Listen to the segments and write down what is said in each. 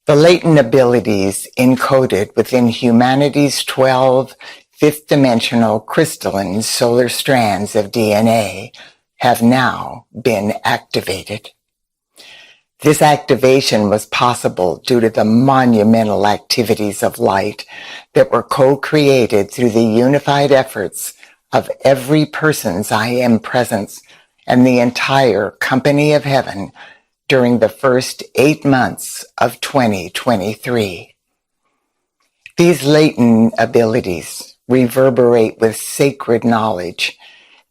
The latent abilities encoded within humanity's 12 fifth-dimensional crystalline solar strands of DNA have now been activated. This activation was possible due to the monumental activities of light that were co-created through the unified efforts of every person's I Am presence and the entire company of heaven during the first 8 months of 2023. These latent abilities reverberate with sacred knowledge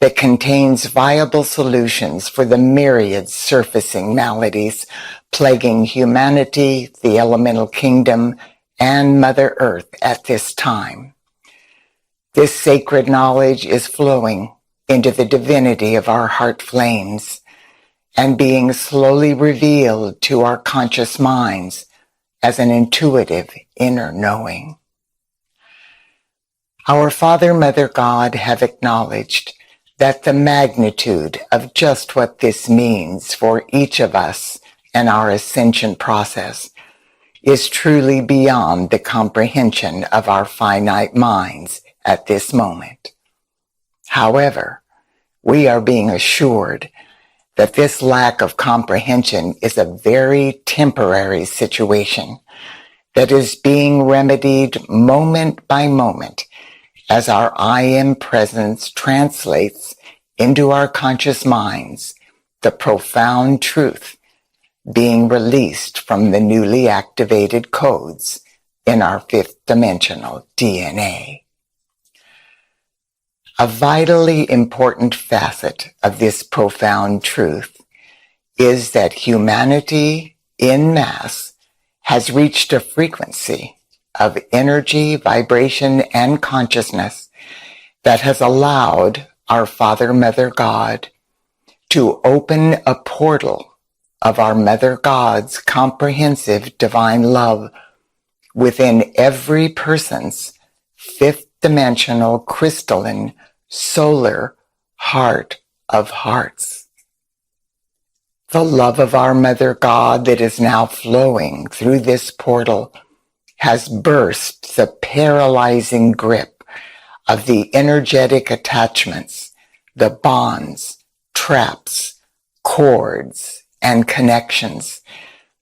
that contains viable solutions for the myriad surfacing maladies plaguing humanity, the elemental kingdom, and Mother Earth at this time. This sacred knowledge is flowing into the divinity of our heart flames and being slowly revealed to our conscious minds as an intuitive inner knowing. Our Father, Mother, God have acknowledged that the magnitude of just what this means for each of us and our ascension process is truly beyond the comprehension of our finite minds at this moment. However, we are being assured that this lack of comprehension is a very temporary situation that is being remedied moment by moment as our I Am presence translates into our conscious minds the profound truth being released from the newly activated codes in our fifth dimensional DNA. A vitally important facet of this profound truth is that humanity en masse has reached a frequency of energy, vibration, and consciousness that has allowed our Father, Mother, God to open a portal of our Mother God's comprehensive divine love within every person's fifth dimensional crystalline solar heart of hearts. The love of our Mother God that is now flowing through this portal has burst the paralyzing grip of the energetic attachments, the bonds, traps, cords, and connections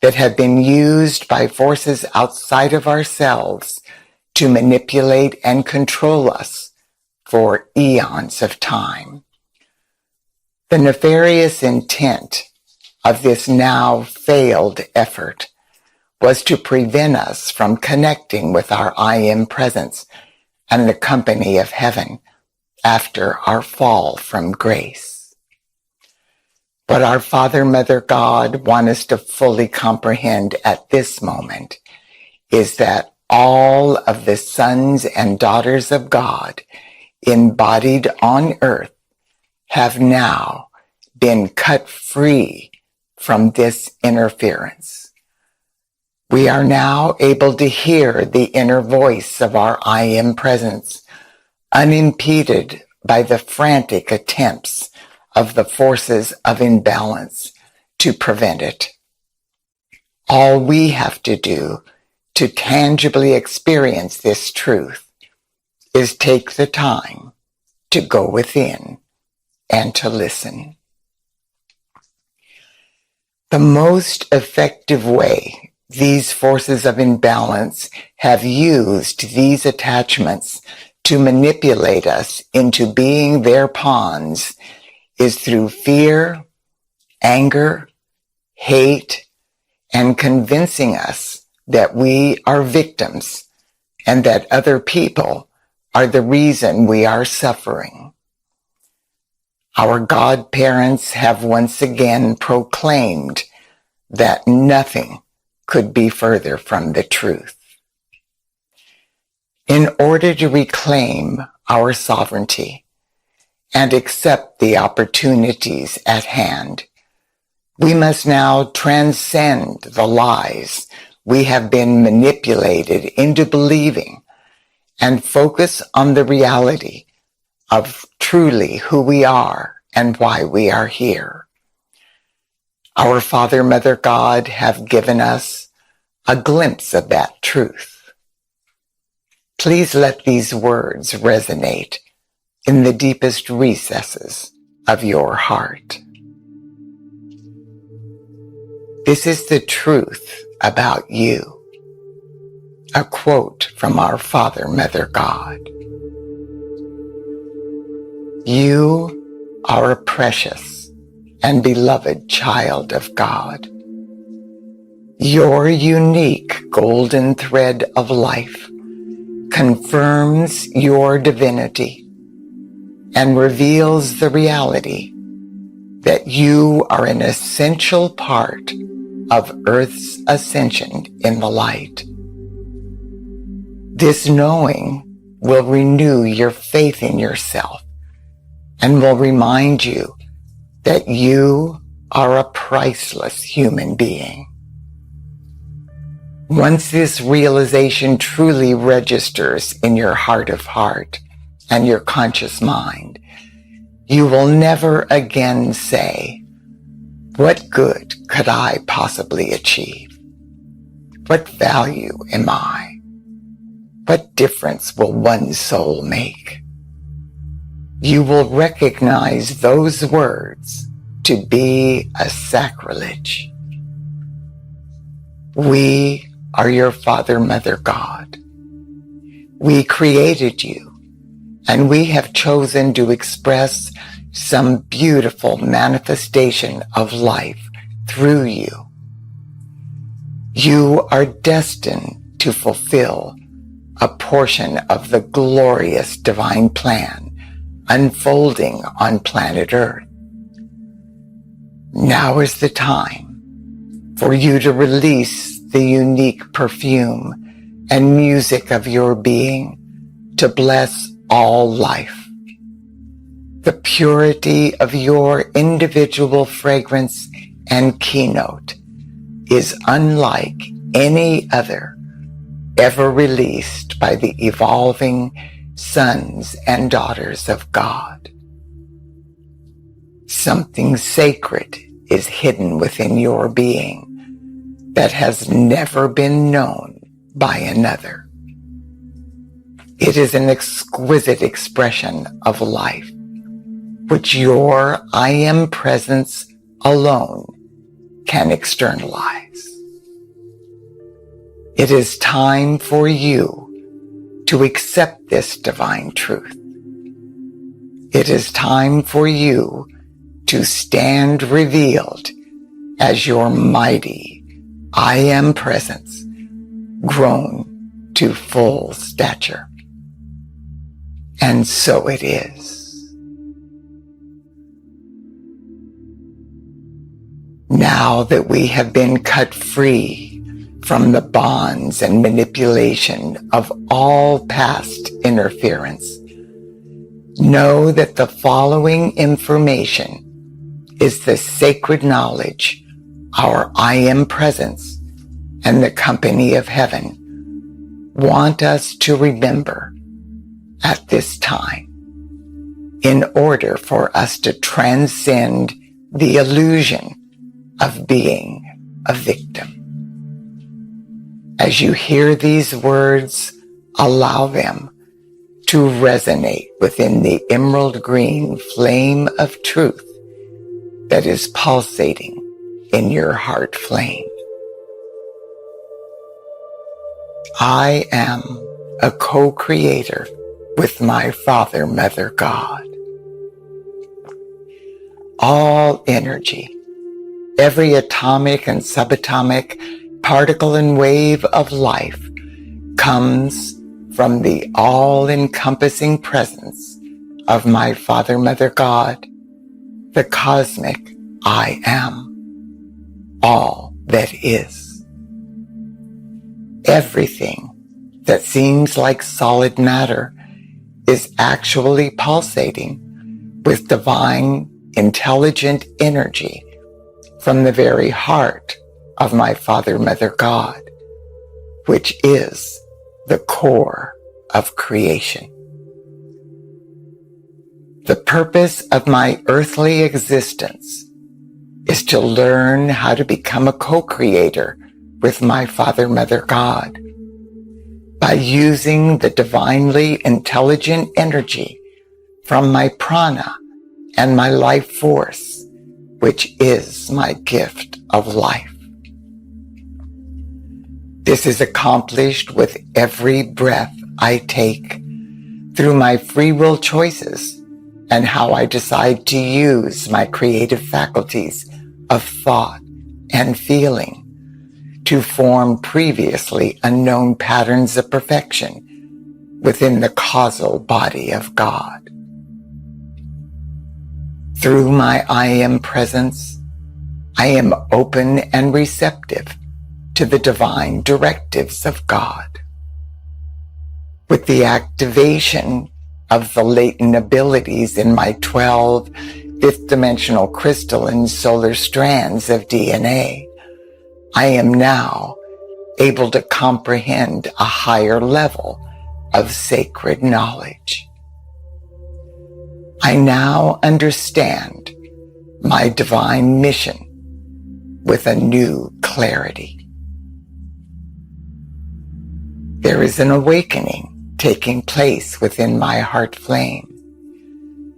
that have been used by forces outside of ourselves to manipulate and control us for eons of time. The nefarious intent of this now failed effort was to prevent us from connecting with our I Am presence and the company of heaven after our fall from grace. What our Father, Mother, God want us to fully comprehend at this moment is that all of the sons and daughters of God embodied on earth have now been cut free from this interference. We are now able to hear the inner voice of our I Am presence, unimpeded by the frantic attempts of the forces of imbalance to prevent it. All we have to do to tangibly experience this truth is take the time to go within and to listen. The most effective way these forces of imbalance have used these attachments to manipulate us into being their pawns is through fear, anger, hate, and convincing us that we are victims and that other people are the reason we are suffering. Our godparents have once again proclaimed that nothing could be further from the truth. In order to reclaim our sovereignty and accept the opportunities at hand, we must now transcend the lies we have been manipulated into believing and focus on the reality of truly who we are and why we are here. Our Father, Mother, God have given us a glimpse of that truth. Please let these words resonate in the deepest recesses of your heart. This is the truth about you. A quote from our Father, Mother God. You are a precious and beloved child of God. Your unique golden thread of life confirms your divinity and reveals the reality that you are an essential part of Earth's ascension in the light. This knowing will renew your faith in yourself and will remind you that you are a priceless human being. Once this realization truly registers in your heart of heart and your conscious mind, you will never again say, "What good could I possibly achieve? What value am I? What difference will one soul make?" You will recognize those words to be a sacrilege. We are your Father, Mother God. We created you, and we have chosen to express some beautiful manifestation of life through you. You are destined to fulfill a portion of the glorious divine plan unfolding on planet Earth. Now is the time for you to release the unique perfume and music of your being to bless all life. The purity of your individual fragrance and keynote is unlike any other ever released by the evolving sons and daughters of God. Something sacred is hidden within your being that has never been known by another. It is an exquisite expression of life, which your I Am presence alone can externalize. It is time for you to accept this divine truth. It is time for you to stand revealed as your mighty I Am presence grown to full stature. And so it is. Now that we have been cut free from the bonds and manipulation of all past interference, know that the following information is the sacred knowledge our I Am presence and the company of heaven want us to remember at this time in order for us to transcend the illusion of being a victim. As you hear these words, allow them to resonate within the emerald green flame of truth that is pulsating in your heart flame. I am a co-creator with my Father, Mother God. All energy, every atomic and subatomic particle and wave of life comes from the all-encompassing presence of my Father, Mother God, the cosmic I Am, all that is. Everything that seems like solid matter is actually pulsating with divine, intelligent energy from the very heart of my Father, Mother God, which is the core of creation. The purpose of my earthly existence is to learn how to become a co-creator with my Father, Mother, God by using the divinely intelligent energy from my prana and my life force, which is my gift of life. This is accomplished with every breath I take through my free will choices and how I decide to use my creative faculties of thought and feeling to form previously unknown patterns of perfection within the causal body of God. Through my I Am presence, I am open and receptive to the divine directives of God. With the activation of the latent abilities in my 12 fifth-dimensional crystalline solar strands of DNA, I am now able to comprehend a higher level of sacred knowledge. I now understand my divine mission with a new clarity. There is an awakening taking place within my heart flame,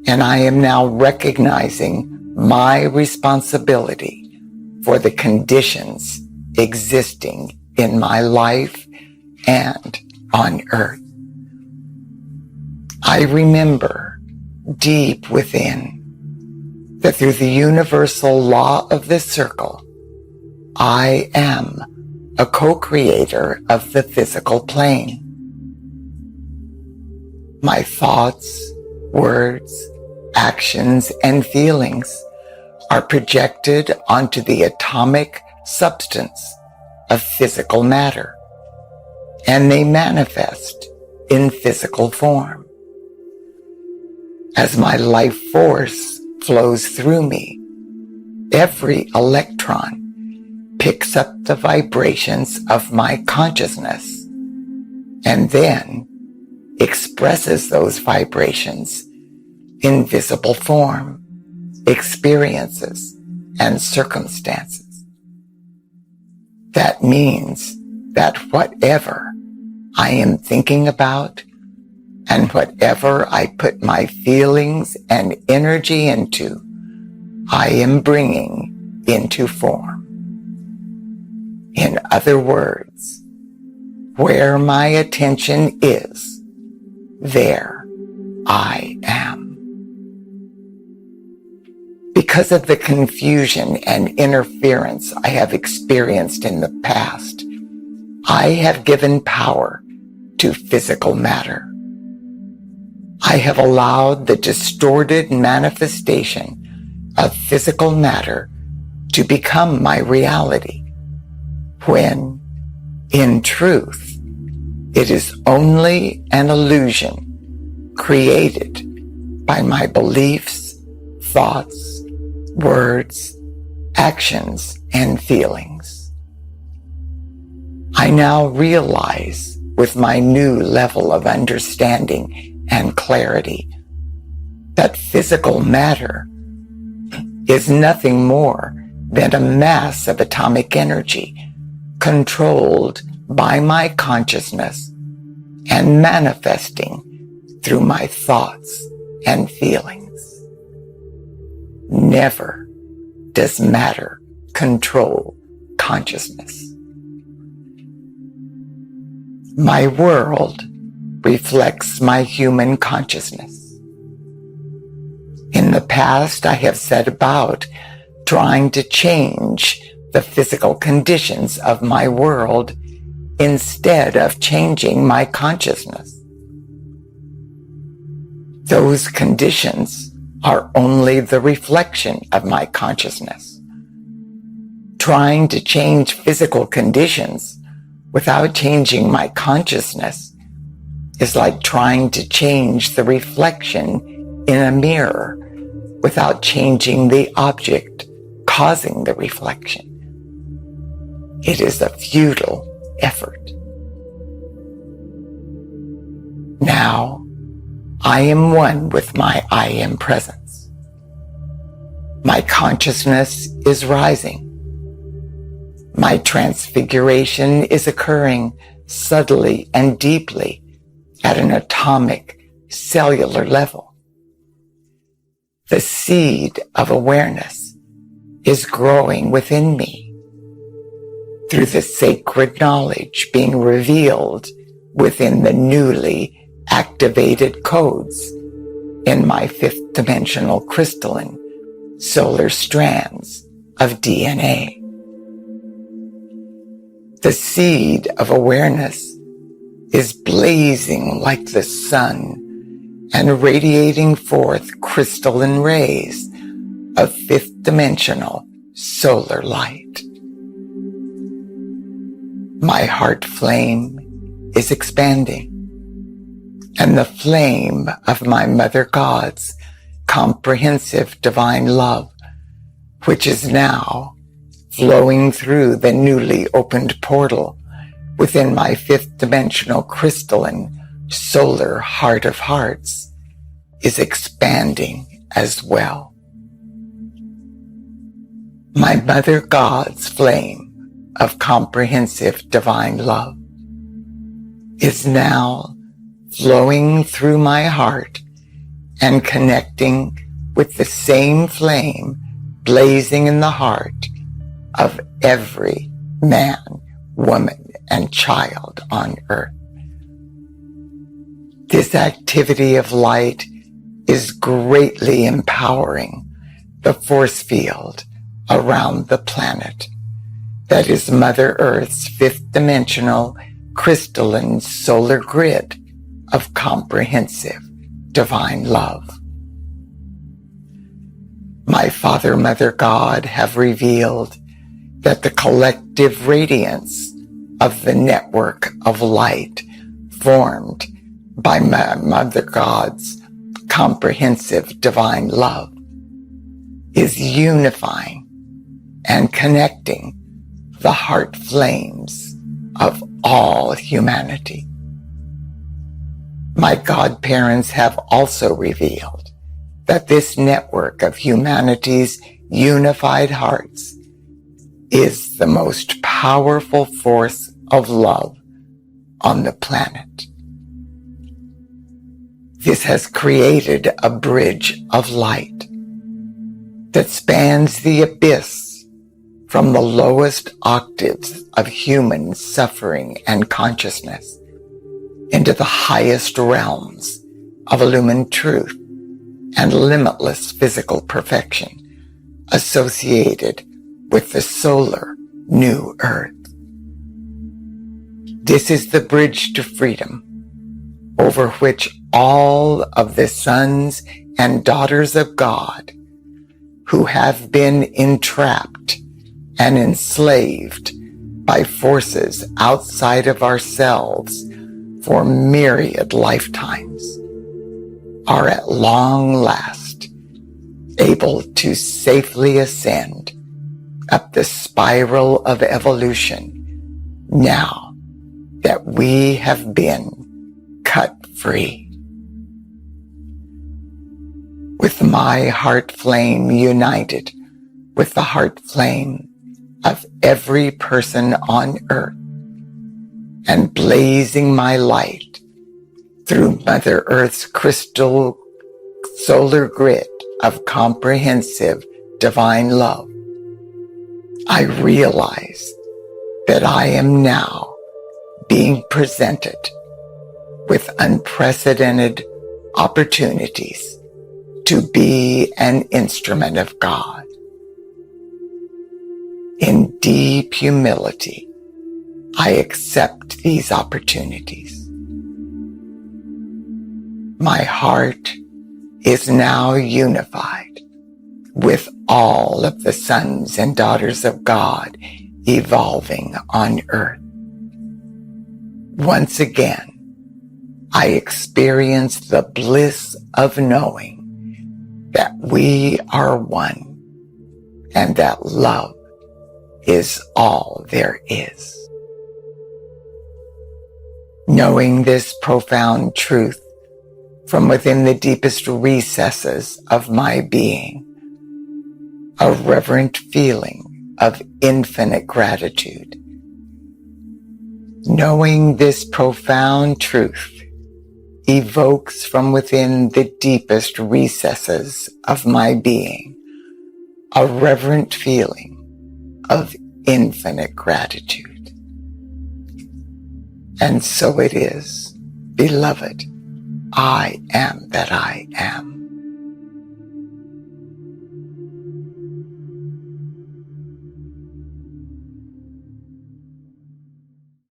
and I am now recognizing my responsibility for the conditions existing in my life and on earth. I remember deep within that through the universal law of the circle, I am a co-creator of the physical plane. My thoughts, words, actions, and feelings are projected onto the atomic substance of physical matter, and they manifest in physical form. As my life force flows through me, every electron picks up the vibrations of my consciousness and then expresses those vibrations in visible form, experiences, and circumstances. That means that whatever I am thinking about and whatever I put my feelings and energy into, I am bringing into form. In other words, where my attention is, there I am. Because of the confusion and interference I have experienced in the past, I have given power to physical matter. I have allowed the distorted manifestation of physical matter to become my reality, when, in truth, it is only an illusion created by my beliefs, thoughts, words, actions, and feelings. I now realize with my new level of understanding and clarity that physical matter is nothing more than a mass of atomic energy controlled by my consciousness and manifesting through my thoughts and feelings. Never does matter control consciousness. My world reflects my human consciousness. In the past, I have set about trying to change the physical conditions of my world instead of changing my consciousness. Those conditions are only the reflection of my consciousness. Trying to change physical conditions without changing my consciousness is like trying to change the reflection in a mirror without changing the object causing the reflection. It is a futile effort. Now, I am one with my I Am presence. My consciousness is rising. My transfiguration is occurring subtly and deeply at an atomic, cellular level. The seed of awareness is growing within me through the sacred knowledge being revealed within the newly activated codes in my fifth dimensional crystalline solar strands of DNA. The seed of awareness is blazing like the sun and radiating forth crystalline rays of fifth dimensional solar light. My heart flame is expanding, and the flame of my Mother God's comprehensive divine love, which is now flowing through the newly opened portal within my fifth dimensional crystalline solar heart of hearts, is expanding as well. My Mother God's flame of comprehensive divine love is now flowing through my heart and connecting with the same flame blazing in the heart of every man, woman, and child on earth. This activity of light is greatly empowering the force field around the planet that is Mother Earth's fifth dimensional crystalline solar grid of comprehensive divine love. My Father, Mother God have revealed that the collective radiance of the network of light formed by my Mother God's comprehensive divine love is unifying and connecting the heart flames of all humanity. My godparents have also revealed that this network of humanity's unified hearts is the most powerful force of love on the planet. This has created a bridge of light that spans the abyss from the lowest octaves of human suffering and consciousness into the highest realms of illumined truth and limitless physical perfection associated with the solar new earth. This is the bridge to freedom over which all of the sons and daughters of God who have been entrapped and enslaved by forces outside of ourselves for myriad lifetimes are at long last able to safely ascend up the spiral of evolution now that we have been cut free. With my heart flame united with the heart flame of every person on earth and blazing my light through Mother Earth's crystal solar grid of comprehensive divine love, I realize that I am now being presented with unprecedented opportunities to be an instrument of God. In deep humility, I accept these opportunities. My heart is now unified with all of the sons and daughters of God evolving on earth. Once again, I experience the bliss of knowing that we are one and that love is all there is. Knowing this profound truth from within the deepest recesses of my being, a reverent feeling of infinite gratitude. Knowing this profound truth evokes from within the deepest recesses of my being a reverent feeling of infinite gratitude. And so it is, beloved, I am that I am.